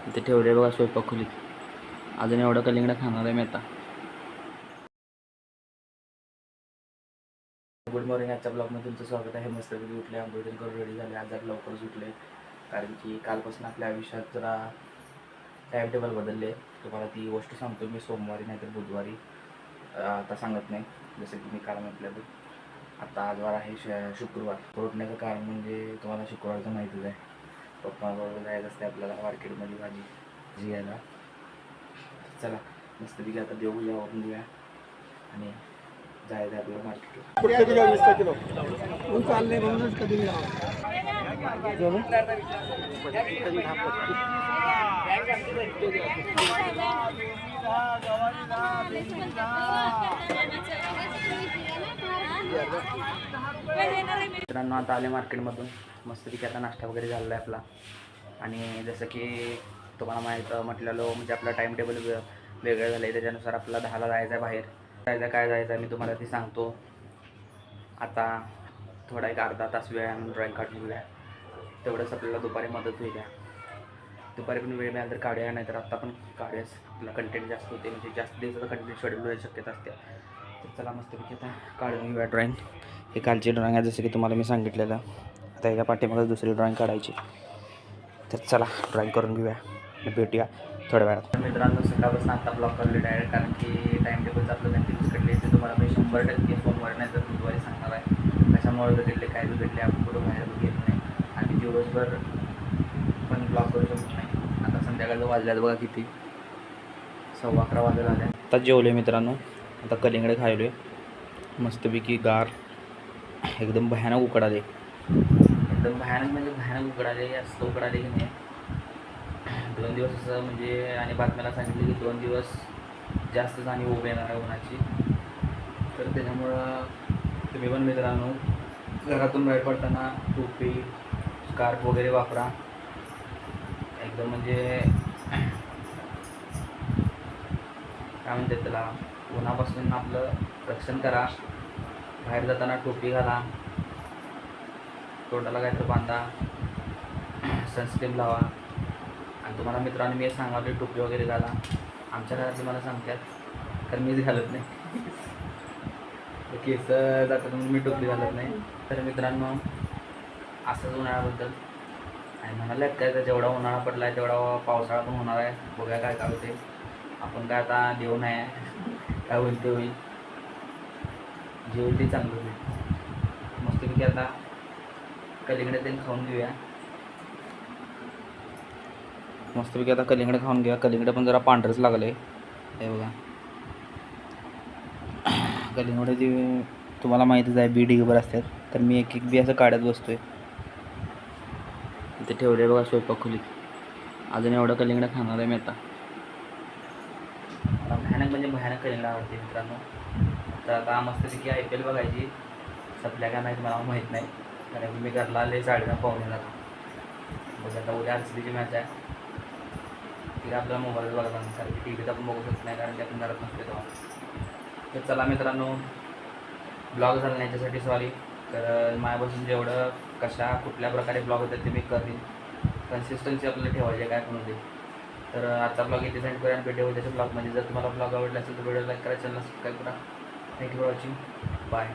इथे ठेवले बघा स्वयंपाक खोलीत. अजून एवढं कलिंगड खाणार आहे मी आता. Good morning. आजच्या ब्लॉगमध्ये तुमचं स्वागत आहे. मस्तपैकी उठले, आंघोळ करून रेडी झाले. आज लवकरच उठले कारण की कालपासून आपल्या आयुष्यात जरा टाईम टेबल बदलले. तुम्हाला ती गोष्ट सांगतो मी सोमवारी नाही तर बुधवारी, आता सांगत नाही. जसं की मी काल म्हटलं आता आजवार आहे शुक्रवार. उठण्याचं कारण म्हणजे तुम्हाला शुक्रवारचं माहितीच आहे. पप्पाबरोबर जायचं असते आपल्याला मार्केटमध्ये भाजी घ्यायला. चला मस्तपैकी आता देऊया वापरून घेऊया आणि जायचं आपल्याला मार्केटला. मित्रांनो आता आले मार्केटमधून. मस्तपैकी आता नाश्ता वगैरे झालेला आहे आपला. आणि जसं की तुम्हाला माहीत म्हटलेलं म्हणजे आपला टाईम टेबल वेगळं झालं आहे. त्याच्यानुसार आपल्याला 10ला जायचं आहे बाहेर. जायचं काय जायचं आहे मी तुम्हाला ती सांगतो. आता थोडा एक अर्धा तास वेळ आहे, ड्रॉईंग काढून घेऊया. तेवढंच आपल्याला दुपारी मदत होईल. दुपारी पण वेळ मिळाला तर काढूया, नाही तर आत्ता पण काढूयाच. आपला कंटेंट जास्त होते, म्हणजे जास्त दिवसाचा कंटेंट शेड्यूल व्हायची शक्यता असते. तर चला मस्तपैकी आता काढून घेऊया ड्रॉईंग. ही कालची ड्रॉईंग आहे जसं की तुम्हाला मी सांगितलेलं. आता याच्या पाठीमागे दुसरी ड्रॉईंग काढायची. तर चला ड्रॉईंग करून घेऊया, भेटूया थोड्या वेळात. मित्रांनो सकाळपासून आता ब्लॉग करले डायरेक्ट, कारण की टाईम टेबलचं आपलं कंटिन्यूस कटले ते तुम्हाला मी 100% सोमवार नाही तर बुधवारी सांगणार आहे. कशामुळे बिघडले, काय बिघडले, आपण कुठं बाहेर गेलो नाही आणि दिवसभर पण ब्लॉग करू शकत नाही. आता संध्याकाळचं वाजल्यात बघा किती, 11:15 वाजले आल्या. आता जेवले मित्रांनो. आता कलिंगडे खायलो मस्तपैकी गार. एकदम भयानक उकडाले, एकदम भयानक म्हणजे भयानक उकडाले. असं उकडाले की नाही 2 दिवस असं म्हणजे. आणि बातम्याला सांगितलं की 2 दिवस जास्तच आणि ऊब येणार आहे उन्हाची. तर त्याच्यामुळं तुम्ही पण मित्रांनो घरातून बाहेर पडताना टोपी स्कार्फ वगैरे वापरा. एकदम म्हणजे काय म्हणतात त्याला, उन्हापासून आपलं रक्षण करा. बाहेर जाताना टोपी घाला, तोंडाला काहीतरी बांधा, सनस्क्रीन लावा. आणि तुम्हाला मित्रांनो मी सांगावले टोपी वगैरे घाला. आमच्या घरातले मला सांगतात, तर मीच घालत नाही. केस जातात म्हणून मी टोपी घालत नाही. तर मित्रांनो असंच उन्हाळ्याबद्दल. आणि म्हणाले काय तर जेवढा उन्हाळा पडला आहे तेवढा पावसाळा पण होणार आहे. बघूया काय काय होते. आपण काय आता देऊ नाही, काय होईल ते होईल. जे होईल ते चांगलं होईल. मस्तपैकी आता कलिंगडे ते खाऊन घेऊया. मस्तपैकी आता कलिंगडे खाऊन घेऊया. कलिंगडे पण जरा पांढरच लागले हे बघा. कलिंगडे जे तुम्हाला माहितीच आहे बी ढिगभर असतात. तर मी एक बी असं काढत बसतोय. इथे ठेवले बघा स्वयंपाक खोलीत. अजून एवढं कलिंगडं खाणार आहे मी आता. भयानक म्हणजे भयानक कलिंगडं आवडते मित्रांनो. तर आता मस्तपैकी IPL बघायची. सपल्या काय माहीत मला माहीत नाही, कारण की मी घरला आले 9:30 पावणे झाला. बघ आता उद्या RCBची मॅच आहे. ती आपल्याला मोबाईल बघायला, कारण की TV तर आपण बघू शकत नाही, कारण की आपण घरात नसते तेव्हा. तर चला मित्रांनो ब्लॉग झाला नाही याच्यासाठी सॉरी. तर माझ्यापासून जेवढं कुठल्या प्रकारे ब्लॉग होतात ते मी करीन. कन्सिस्टन्सी आपल्याला ठेवायची काय पण होते. तर आजचा ब्लॉग इथे सेंड करा आणि भेटूया उद्याच्या ब्लॉगमध्ये. जर तुम्हाला ब्लॉग आवडला असेल तर व्हिडिओ लाईक करा, चॅनल सबस्क्राईब करा. Thank you for watching. बाय.